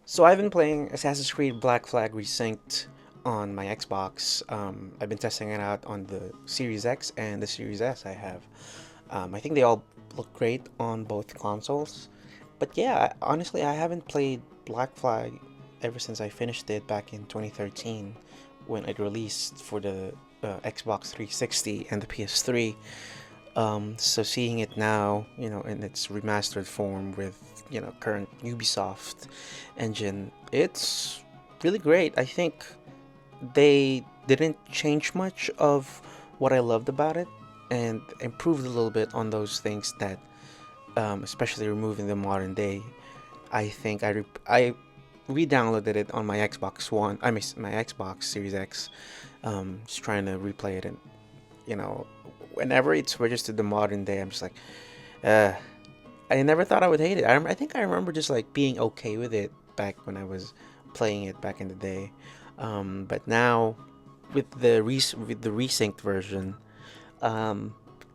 So I've been playing Assassin's Creed Black Flag Resynced on my Xbox. I've been testing it out on the Series X and the Series S I have. I think they all look great on both consoles. But yeah, honestly, I haven't played Black Flag ever since I finished it back in 2013 when it released for the Xbox 360 and the PS3. So seeing it now, in its remastered form with, current Ubisoft engine, it's really great. I think they didn't change much of what I loved about it and improved a little bit on those things that, especially removing the modern day. I think I re-downloaded it on my Xbox One. I mean, my Xbox Series X. Just trying to replay it, and whenever it switches to the modern day, I'm just like, uh, I never thought I would hate it. I think I remember just like being okay with it back when I was playing it back in the day. But now with the resynced version, um,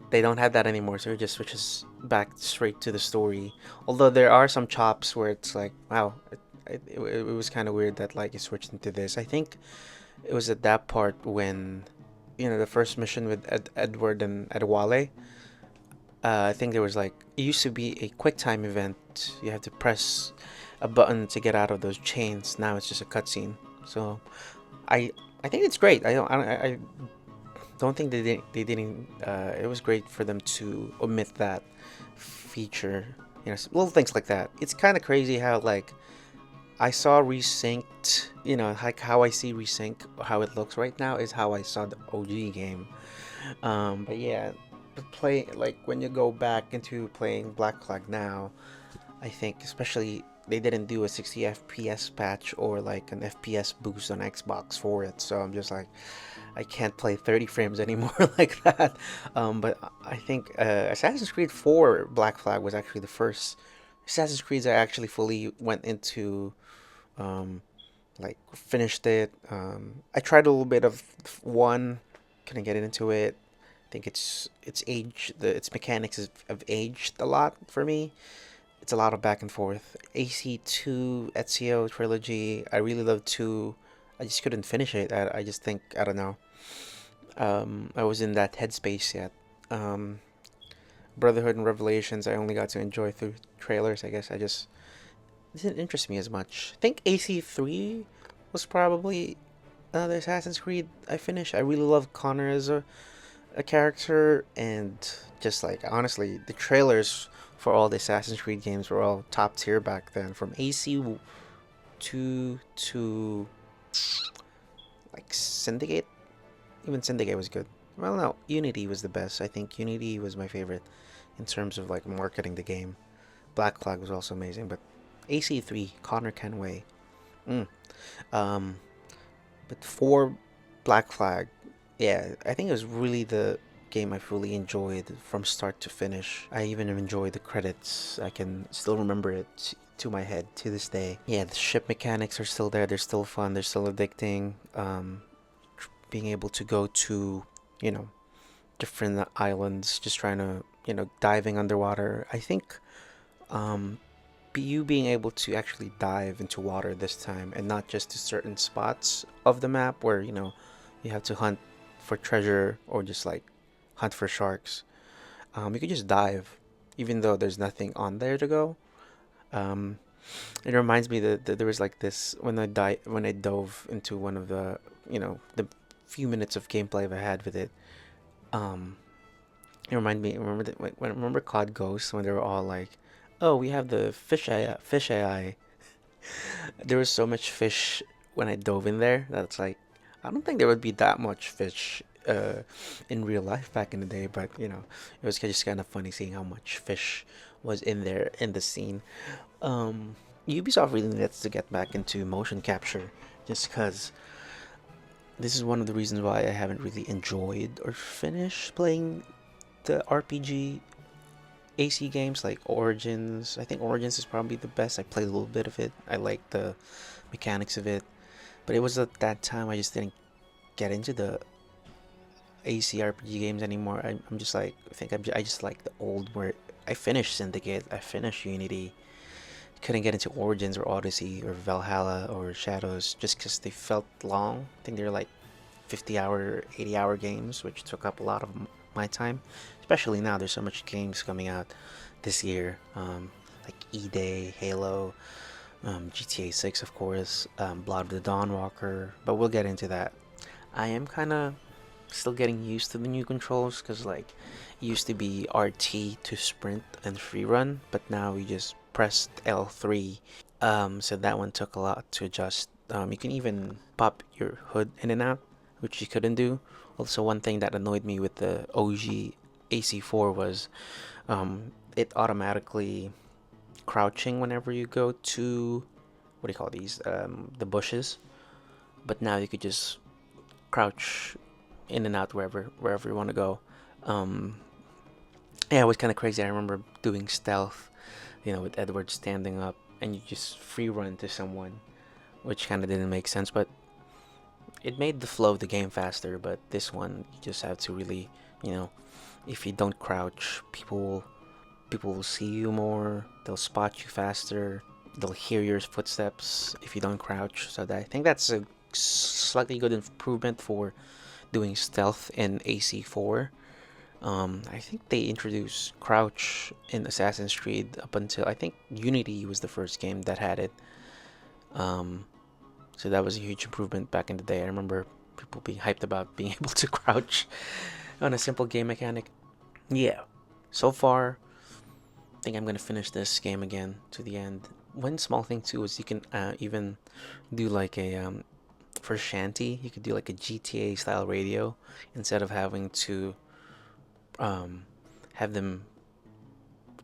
they don't have that anymore, so it just switches back straight to the story. Although there are some chops where it's like, wow, it was kind of weird that like it switched into this. I think it was at that part when, the first mission with Edward and Adewale. I think there was like it used to be a quick time event. You have to press a button to get out of those chains. Now it's just a cutscene. So I I think it's great. I don't think they didn't. It was great for them to omit that feature. Little things like that. It's kind of crazy how like I saw Resynced. Like how I see Resync, how it looks right now is how I saw the OG game. But yeah, play like when you go back into playing Black Flag now, I think especially they didn't do a 60 FPS patch or like an FPS boost on Xbox for it. So I'm just like, I can't play 30 frames anymore like that. But I think Assassin's Creed 4 Black Flag was actually the first Assassin's Creed I actually fully went into, um, like finished it. I tried a little bit of one, couldn't get into it. I think its age its mechanics have aged a lot for me. It's a lot of back and forth. AC2 Ezio trilogy. I really love two. I just couldn't finish it. I just think I don't know. I was in that headspace yet. Um, Brotherhood and Revelations. I only got to enjoy through trailers. I guess I just it didn't interest me as much. I think AC3 was probably another Assassin's Creed I finished. I really love Connor as a character, and just like honestly, the trailers for all the Assassin's Creed games were all top tier back then. From AC2 to like Syndicate, even Syndicate was good. Well, no, Unity was the best. I think Unity was my favorite in terms of like marketing the game. Black Flag was also amazing, but AC3, Connor Kenway. Mm. Um, but for Black Flag, yeah, I think it was really the game I fully enjoyed from start to finish. I even enjoyed the credits. I can still remember it to my head to this day. Yeah, the ship mechanics are still there. They're still fun. They're still addicting. Being able to go to, you know, different islands, just trying to, diving underwater. I think you being able to actually dive into water this time and not just to certain spots of the map where you have to hunt for treasure or just like hunt for sharks. You could just dive even though there's nothing on there to go. um, it reminds me that there was like this when I dove into one of the few minutes of gameplay I had with it. um, it reminded me. Remember COD Ghosts when they were all like, "Oh, we have the fish AI." There was so much fish when I dove in there that's like, I don't think there would be that much fish in real life back in the day, but it was just kind of funny seeing how much fish was in there in the scene. Um, Ubisoft really needs to get back into motion capture, just because this is one of the reasons why I haven't really enjoyed or finished playing the RPG AC games like Origins. I think Origins is probably the best. I played a little bit of it. I like the mechanics of it, but it was at that time I just didn't get into the AC RPG games anymore. I'm just like I think I just like the old where I finished Syndicate, I finished Unity, couldn't get into Origins or Odyssey or Valhalla or Shadows just because they felt long. I think they're like 50-hour, 80-hour games, which took up a lot of my time. Especially now, there's so much games coming out this year, like E-Day, Halo, GTA 6, of course, Blood of the Dawnwalker. But we'll get into that. I am kind of still getting used to the new controls because like it used to be RT to sprint and free run, but now we just pressed L3. So that one took a lot to adjust. You can even pop your hood in and out, which you couldn't do. Also, one thing that annoyed me with the OG AC4 was it automatically crouching whenever you go to, what do you call these, the bushes. But now you could just crouch in and out wherever you want to go. Um, yeah, it was kind of crazy. I remember doing stealth, with Edward standing up, and you just free run to someone, which kind of didn't make sense, but it made the flow of the game faster. But this one, you just have to really, if you don't crouch, people will see you more. They'll spot you faster. They'll hear your footsteps if you don't crouch. So I think that's a slightly good improvement for doing stealth in AC4. I think they introduced crouch in Assassin's Creed up until I think Unity was the first game that had it. Um, so that was a huge improvement back in the day. I remember people being hyped about being able to crouch on a simple game mechanic. Yeah, so far, I think I'm gonna finish this game again to the end. One small thing too is you can even do like a for Shanty, you could do like a GTA style radio instead of having to um, have them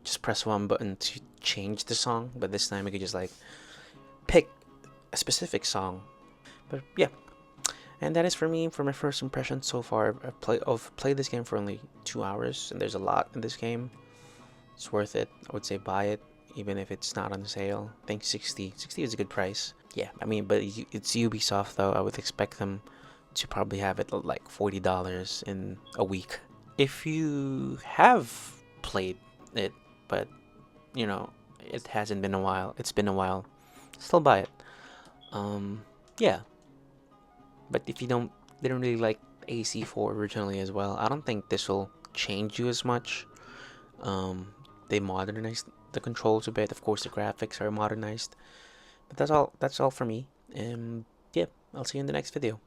just press one button to change the song. But this time you could just like pick a specific song. But yeah, and that is for me for my first impression so far. I've played this game for only 2 hours, and there's a lot in this game. It's worth it. I would say buy it, even if it's not on sale. I think 60 is a good price. Yeah, I mean, but it's Ubisoft though. I would expect them to probably have it at like $40 in a week. If you have played it, but it hasn't been a while. It's been a while. Still buy it. Yeah. But if you didn't really like AC4 originally as well, I don't think this will change you as much. They modernized the controls a bit. Of course, the graphics are modernized. But that's all. That's all for me. And yeah, I'll see you in the next video.